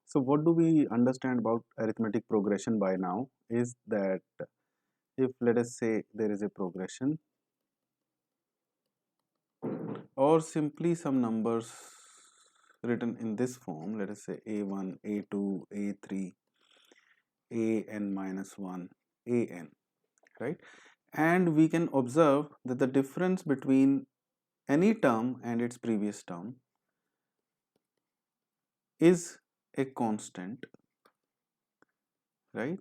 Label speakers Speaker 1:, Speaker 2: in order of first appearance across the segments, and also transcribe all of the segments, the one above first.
Speaker 1: So what do we understand about arithmetic progression by now is that if let us say there is a progression or simply some numbers written in this form, let us say a1, a2, a3, an minus 1, an, right? And we can observe that the difference between any term and its previous term is a constant, right?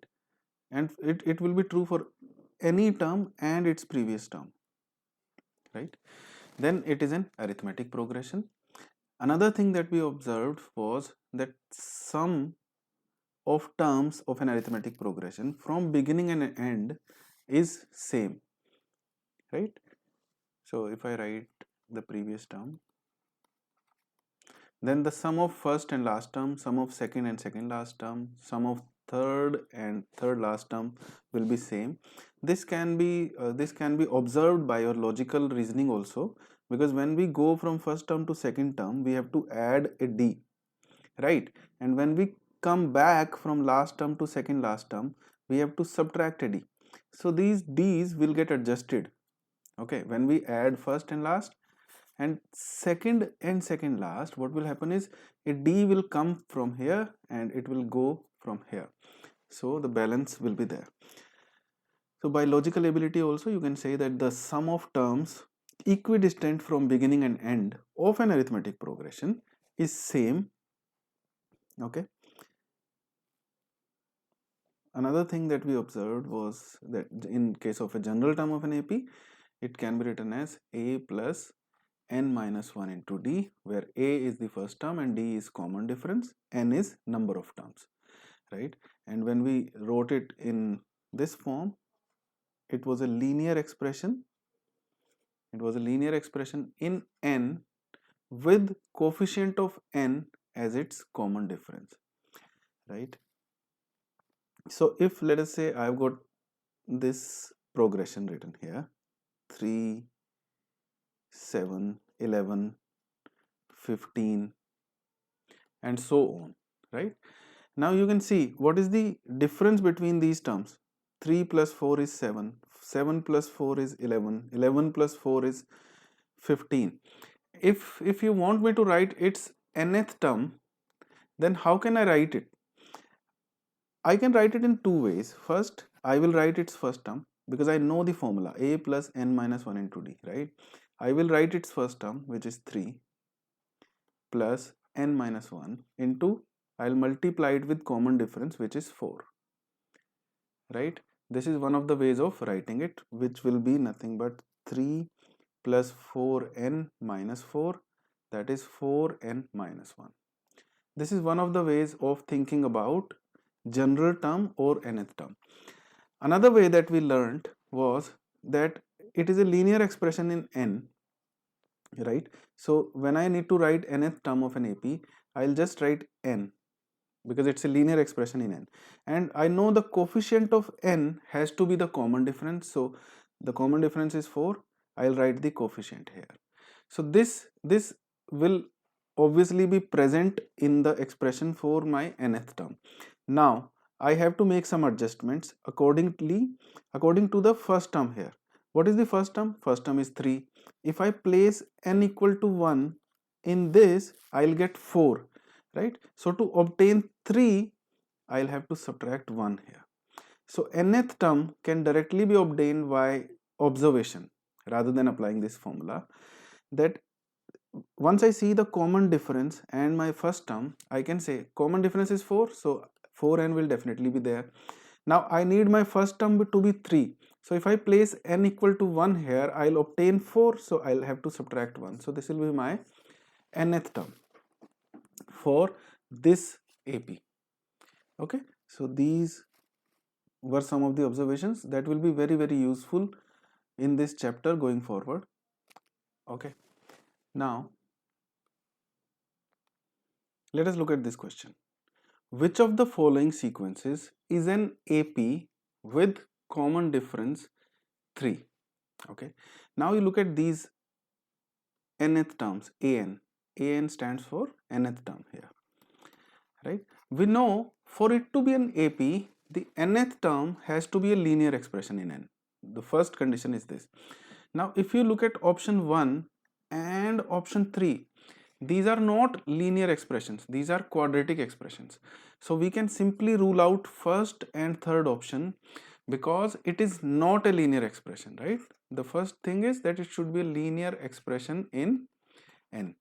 Speaker 1: And it will be true for any term and its previous term, right? Then it is an arithmetic progression. Another thing that we observed was that sum of terms of an arithmetic progression from beginning and end is same, right? So if I write the previous term, then the sum of first and last term, sum of second and second last term, sum of third and third last term will be same. This can be observed by your logical reasoning also, because when we go from first term to second term, we have to add a d, right? And when we come back from last term to second last term, we have to subtract a d. So these d's will get adjusted, okay, when we add first and last. And second last, what will happen is a d will come from here and it will go from here, so the balance will be there. So by logical ability also, you can say that the sum of terms equidistant from beginning and end of an arithmetic progression is same, okay. Another thing that we observed was that in case of a general term of an AP, it can be written as a plus n minus 1 into d, where a is the first term and d is common difference, n is number of terms, right? And when we wrote it in this form, it was a linear expression. It was a linear expression in n with coefficient of n as its common difference, right? So if let us say I've got this progression written here, 3, 7, 11, 15 and so on, right? Now you can see what is the difference between these terms. 3 plus 4 is 7, 7 plus 4 is 11, 11 plus 4 is 15. If you want me to write its nth term, then how can I write it? I can write it in two ways. First, I will write its first term because I know the formula a plus n minus 1 into d, right? I will write its first term, which is 3 plus n minus 1 into, I'll multiply it with common difference, which is 4, right? This is one of the ways of writing it, which will be nothing but 3 plus 4n minus 4, that is 4n minus 1. This is one of the ways of thinking about general term or nth term. Another way that we learned was that it is a linear expression in n, right? So when I need to write nth term of an AP, I'll just write n because it's a linear expression in n, and I know the coefficient of n has to be the common difference. So the common difference is 4. I'll write the coefficient here. So this will obviously be present in the expression for my nth term. Now I have to make some adjustments according to the first term here. What is the first term? First term is 3. If I place n equal to 1 in this, I'll get 4, right? So to obtain 3, I'll have to subtract 1 here. So nth term can directly be obtained by observation rather than applying this formula, that once I see the common difference and my first term, I can say common difference is 4, so 4n will definitely be there. Now I need my first term to be 3. So if I place n equal to 1 here, I'll obtain 4, so I'll have to subtract 1. So this will be my nth term for this AP. Okay, so these were some of the observations that will be very useful in this chapter going forward. Okay, now let us look at this question. Which of the following sequences is an AP with common difference 3? Okay, now you look at these nth terms, an stands for nth term here, right? We know for it to be an AP, the nth term has to be a linear expression in n. The first condition is this. Now, if you look at option 1 and option 3, these are not linear expressions, these are quadratic expressions. So we can simply rule out first and third option because it is not a linear expression, right? The first thing is that it should be a linear expression in n.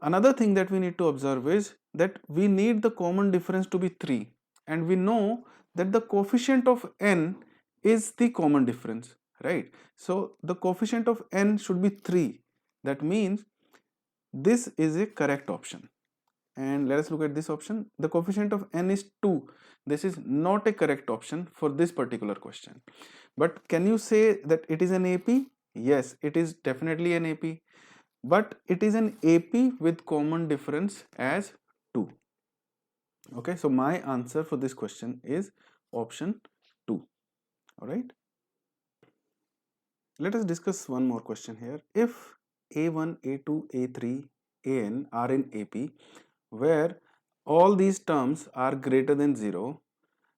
Speaker 1: Another thing that we need to observe is that we need the common difference to be 3, and we know that the coefficient of n is the common difference, right? So the coefficient of n should be 3. That means this is a correct option. And let us look at this option. The coefficient of n is 2. This is not a correct option for this particular question. But can you say that it is an AP? Yes, it is definitely an AP. But it is an AP with common difference as 2. Okay, so my answer for this question is option 2. Alright. Let us discuss one more question here. If A1, A2, A3, An are in AP, where all these terms are greater than 0,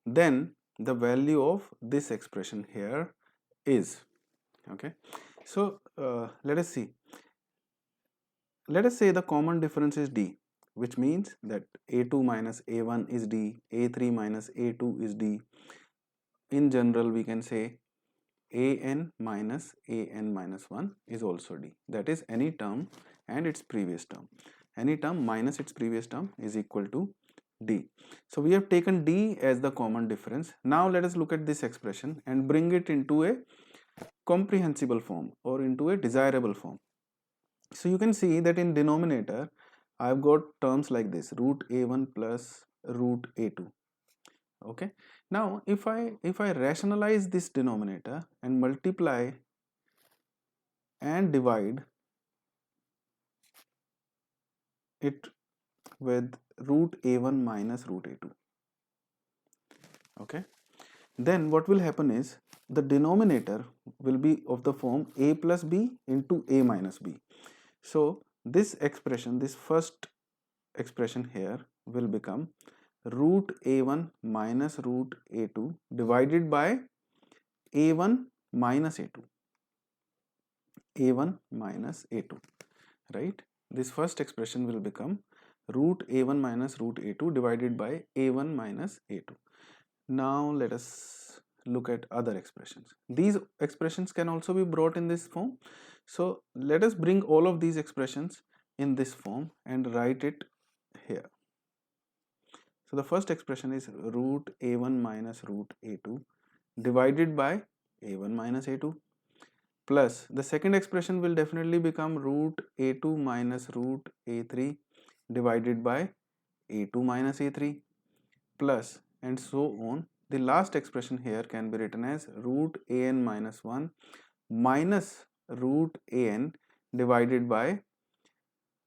Speaker 1: then the value of this expression here is, okay. So let us see. Let us say the common difference is D, which means that A2 minus A1 is D, A3 minus A2 is D. In general, we can say An minus An minus 1 is also D. That is any term and its previous term. Any term minus its previous term is equal to D. So we have taken D as the common difference. Now let us look at this expression and bring it into a comprehensible form or into a desirable form. So you can see that in denominator I've got terms like this, root a1 plus root a2. Okay, now if I rationalize this denominator and multiply and divide it with root a1 minus root a2, okay, then what will happen is the denominator will be of the form a plus b into a minus b. So this expression, this first expression here will become root a1 minus root a2 divided by a1 minus a2, a1 minus a2, right? This first expression will become root a1 minus root a2 divided by a1 minus a2. Now let us look at other expressions. These expressions can also be brought in this form. So let us bring all of these expressions in this form and write it here. So the first expression is root a1 minus root a2 divided by a1 minus a2, plus the second expression will definitely become root a2 minus root a3 divided by a2 minus a3, plus and so on. The last expression here can be written as root an minus 1 minus root an divided by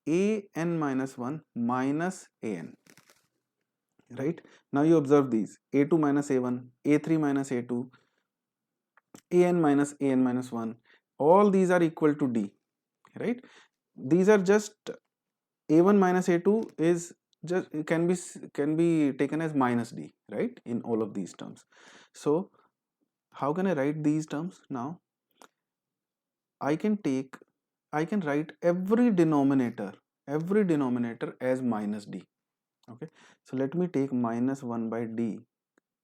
Speaker 1: an minus 1 minus an. Right, now you observe these a2 minus a1, a3 minus a2, an minus 1, all these are equal to D, right? These are just a1 minus a2 is just can be taken as minus D, right, in all of these terms. So how can I write these terms? Now I can write every denominator as minus D. Okay, so let me take minus 1 by D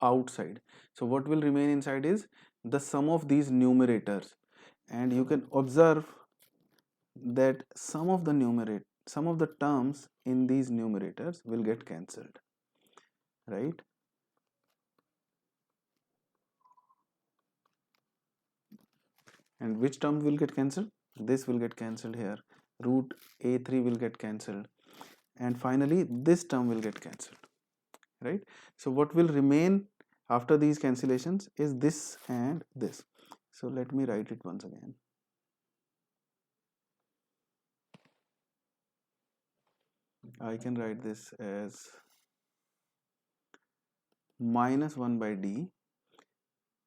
Speaker 1: outside. So what will remain inside is the sum of these numerators, and you can observe that some of the terms in these numerators will get cancelled, right? And which term will get cancelled? This will get cancelled here. Root a3 will get cancelled, and finally this term will get cancelled, right? So what will remain after these cancellations is this and this. So let me write it once again. I can write this as minus 1 by D,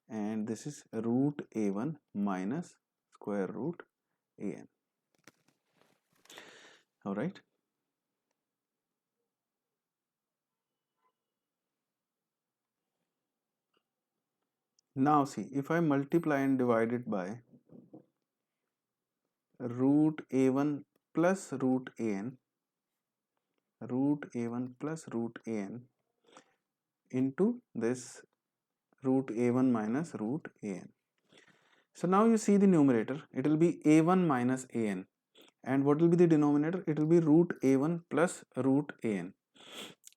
Speaker 1: and this is root a1 minus square root an. All right. Now see, if I multiply and divide it by root a1 plus root an, root a1 plus root an into this root a1 minus root an. So now you see the numerator, it will be a1 minus an, and what will be the denominator? It will be root a1 plus root an.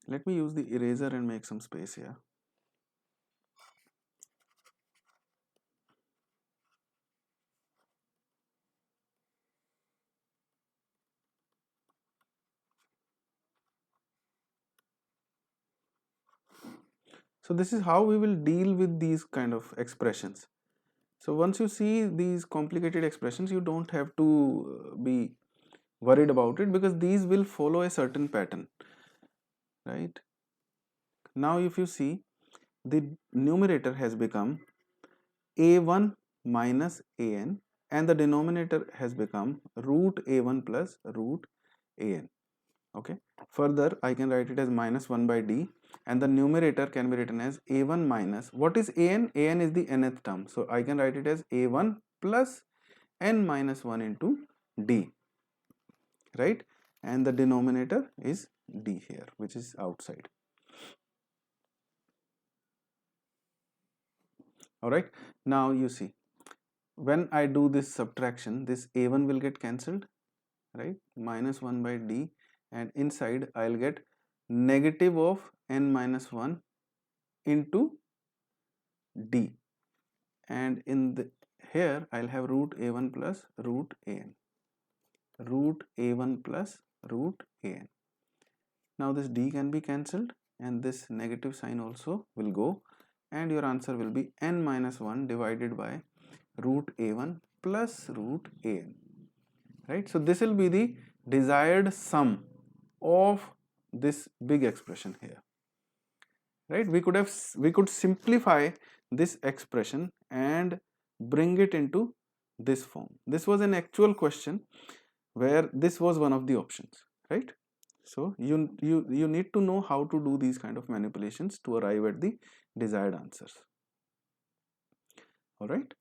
Speaker 1: Let me use the eraser and make some space here. So this is how we will deal with these kind of expressions. So once you see these complicated expressions, you don't have to be worried about it, because these will follow a certain pattern, right? Now if you see, the numerator has become a1 minus an, and the denominator has become root a1 plus root an. Okay, further I can write it as minus 1 by d, and the numerator can be written as a1 minus, what is an? An is the nth term, so I can write it as a1 plus n minus 1 into d, right? And the denominator is d here, which is outside. All right, now you see, when I do this subtraction, this a1 will get cancelled, right? Minus 1 by d, and inside I'll get negative of n minus 1 into d, and in the here I'll have root a1 plus root an, root a1 plus root an. Now this d can be cancelled, and this negative sign also will go, and your answer will be n minus 1 divided by root a1 plus root an, right? So this will be the desired sum of this big expression here, right? We could simplify this expression and bring it into this form. This was an actual question where this was one of the options, right? So you need to know how to do these kind of manipulations to arrive at the desired answers. All right.